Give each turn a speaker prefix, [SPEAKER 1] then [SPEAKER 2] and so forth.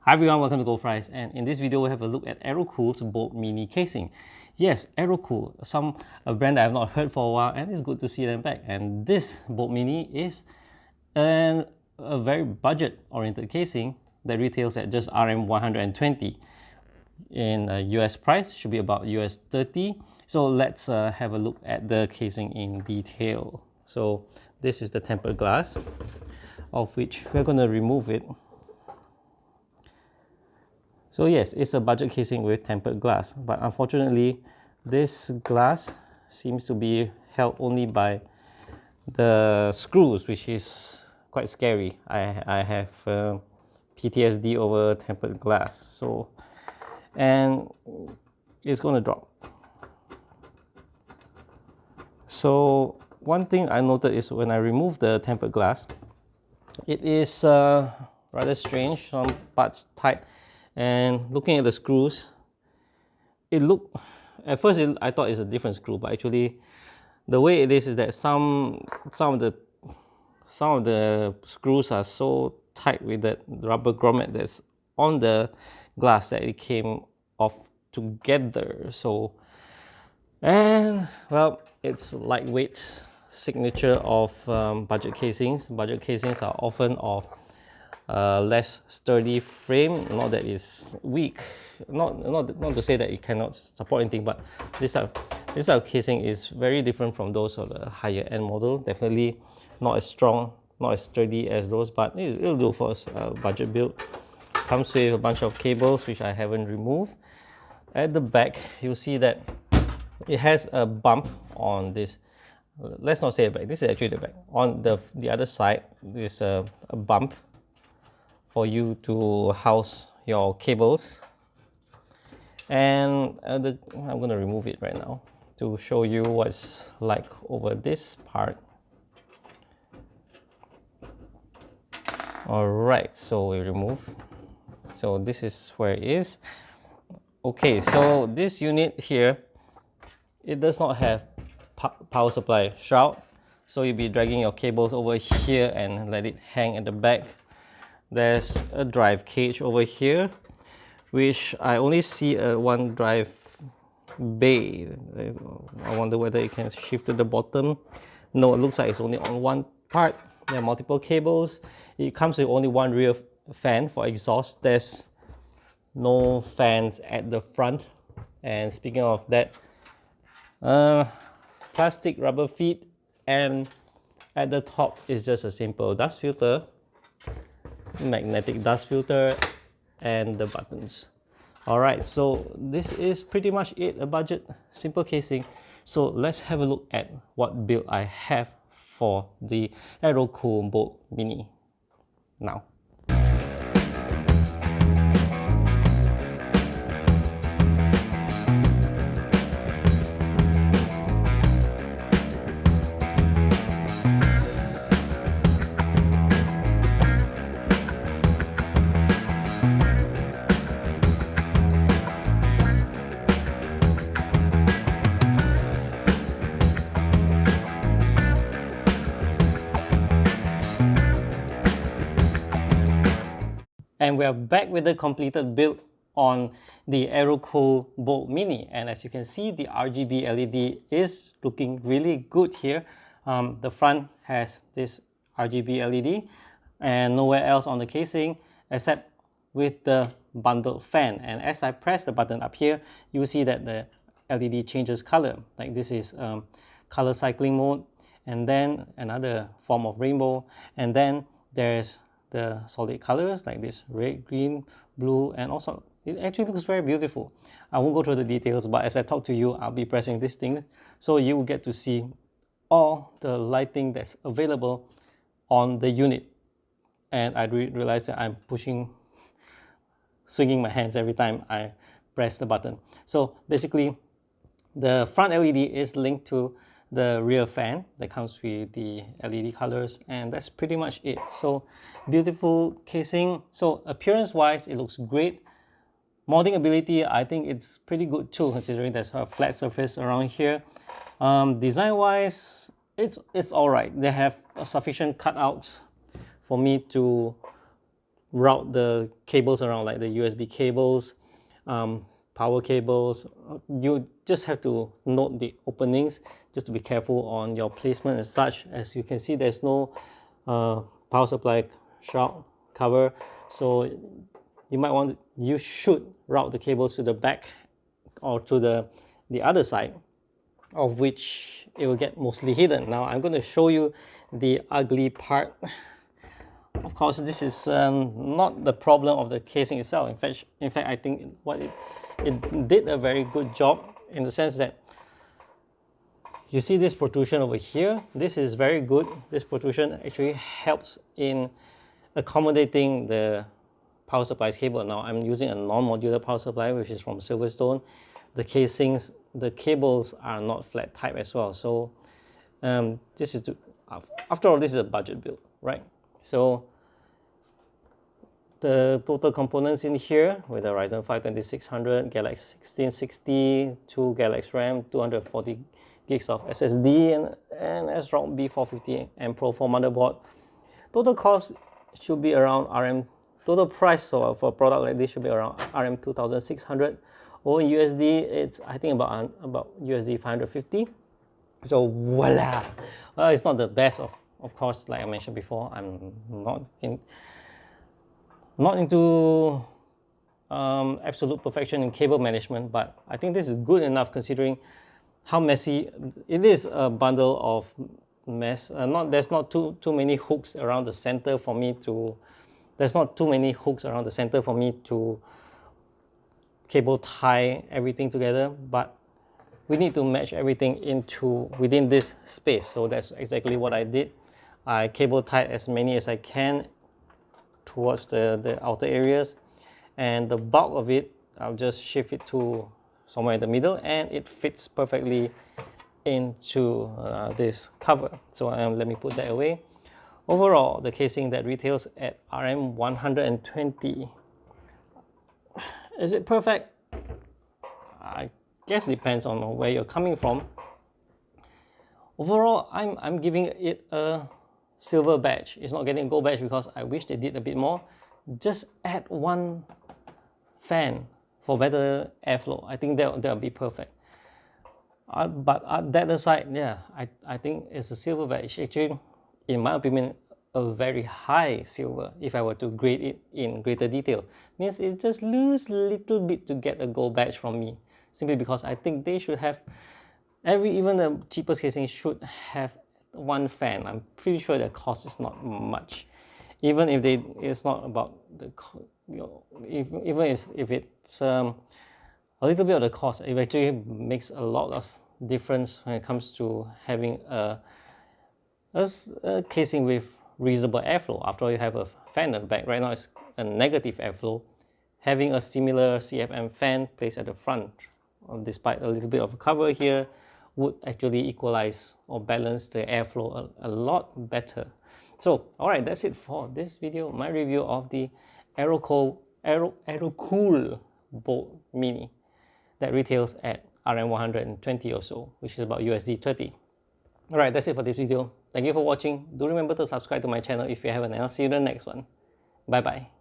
[SPEAKER 1] Hi everyone, welcome to Gold Fries, and in this video we have a look at Aerocool's Bolt Mini casing. Yes, Aerocool, a brand that I have not heard for a while, and it's good to see them back. And this Bolt Mini is a very budget-oriented casing that retails at just RM 120. In US price, should be about US 30. So let's have a look at the casing in detail. So this is the tempered glass, of which we're going to remove it. So yes, it's a budget casing with tempered glass, but unfortunately this glass seems to be held only by the screws, which is quite scary. I have PTSD over tempered glass, and it's going to drop. So one thing I noted is when I remove the tempered glass, it is rather strange, some parts tight. And looking at the screws, at first I thought it's a different screw, but actually the way it is that some of the screws are so tight with that rubber grommet that's on the glass that it came off together. So, and well, it's lightweight signature of budget casings. Budget casings are often of less sturdy frame. Not that it's weak, not to say that it cannot support anything, but this type of casing is very different from those of the higher end model. Definitely not as strong, not as sturdy as those, but it'll do for a budget build. Comes with a bunch of cables which I haven't removed. At the back, you'll see that it has a bump on this. Let's not say the back, this is actually the back. On the other side, there's a bump for you to house your cables. And I'm going to remove it right now to show you what's like over this part. Alright, so we remove. So this is where it is. Okay, so this unit here, it does not have power supply shroud. So you'll be dragging your cables over here and let it hang at the back. There's a drive cage over here, which I only see one drive bay. I wonder whether it can shift to the bottom. No, it looks like it's only on one part. There are multiple cables. It comes with only one rear fan for exhaust. There's no fans at the front. And speaking of that, plastic rubber feet, and at the top is just a simple dust filter, magnetic dust filter, and the buttons. Alright, so this is pretty much it, a budget simple casing. So let's have a look at what build I have for the Aerocool Bolt Mini now. And we are back with the completed build on the Aerocool Bolt Mini. And as you can see, the RGB LED is looking really good here. The front has this RGB LED and nowhere else on the casing except with the bundled fan. And as I press the button up here, you will see that the LED changes color. Like this is color cycling mode, and then another form of rainbow, and then there's the solid colors like this red, green, blue, and also it actually looks very beautiful. I won't go through the details, but as I talk to you, I'll be pressing this thing so you will get to see all the lighting that's available on the unit. And I realize that I'm swinging my hands every time I press the button. So basically, the front LED is linked to the rear fan that comes with the LED colors, and that's pretty much it. So beautiful casing. So appearance wise, it looks great. Molding ability, I think it's pretty good too, considering there's a flat surface around here. Design wise, it's all right. They have sufficient cutouts for me to route the cables around, like the USB cables, power cables. You just have to note the openings, just to be careful on your placement as such. As you can see, there's no power supply shroud cover, so you should route the cables to the back or to the other side, of which it will get mostly hidden. Now I'm going to show you the ugly part. Of course, this is not the problem of the casing itself. In fact, I think it did a very good job, in the sense that you see this protrusion over here. This is very good. This protrusion actually helps in accommodating the power supply's cable. Now I'm using a non-modular power supply, which is from Silverstone. The casings, the cables are not flat type as well. So this is after all, this is a budget build, right? So the total components in here, with the Ryzen 5 2600, Galaxy 1660, 2 Galaxy RAM, 240 gigs of SSD, and SROM B450 M Pro 4 motherboard. Total cost should be around total price for a product like this should be around RM 2600, or in USD it's I think about USD 550. So voila. Well, it's not the best, of course, like I mentioned before. I'm not into absolute perfection in cable management, but I think this is good enough considering how messy it is. A bundle of mess. There's not too many hooks around the center for me to. There's not too many hooks around the center for me to cable tie everything together, but we need to match everything within this space. So that's exactly what I did. I cable tied as many as I can towards the outer areas, and the bulk of it I'll just shift it to somewhere in the middle, and it fits perfectly into this cover. So let me put that away. Overall, the casing that retails at RM 120. Is it perfect? I guess it depends on where you're coming from. Overall, I'm giving it a silver badge. It's not getting a gold badge because I wish they did a bit more. Just add one fan for better airflow. I think that would be perfect. But that aside, yeah, I think it's a silver badge. Actually, in my opinion, a very high silver. If I were to grade it in greater detail, means it just lose a little bit to get a gold badge from me, simply because I think they should have even the cheapest casing should have one fan. I'm pretty sure the cost is not much, even if it's not about the even if it's a little bit of the cost. It actually makes a lot of difference when it comes to having a casing with reasonable airflow. After all, you have a fan at the back. Right now it's a negative airflow. Having a similar CFM fan placed at the front, despite a little bit of a cover here, would actually equalize or balance the airflow a lot better. So alright, that's it for this video, my review of the Aerocool Bolt Mini that retails at RM 120 or so, which is about USD 30. Alright, that's it for this video. Thank you for watching. Do remember to subscribe to my channel if you haven't, and I'll see you in the next one. Bye bye.